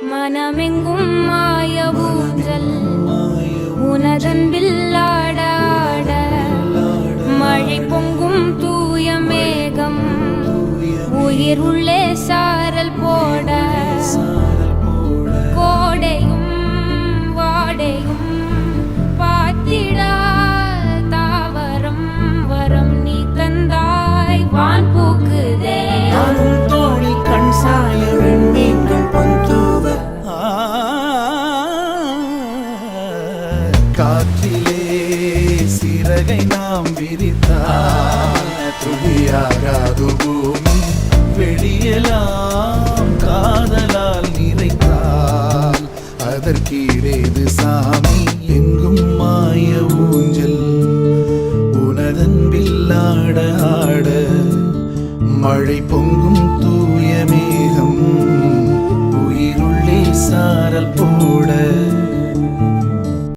மனமெங்கும் மாய ஊஞ்சல் உனதன்பில் ஆட ஆட மழை பொங்கும் தூய மேகம் உயிர் உள்ளே சாரல் போட கோடையும் வாடையும் பாத்திடா தாவரம் வரம் நீ தந்தாய் வான் பூக்குதே தோழி கண் சாய வெண்மீன்கள் பந்துவ காற்றிலே சிறகை நாம் விரித்தால் துளியாகாது பூமி வெளியெல்லாம் காதலால் நிறைத்தால் அதற்கீரேது சாமி எங்கும் மாய ஊஞ்சல் உனதன்பில் ஆட ஆட மழை பொங்கும் தூய மேகம் உயிருள்ளே சாரல் போ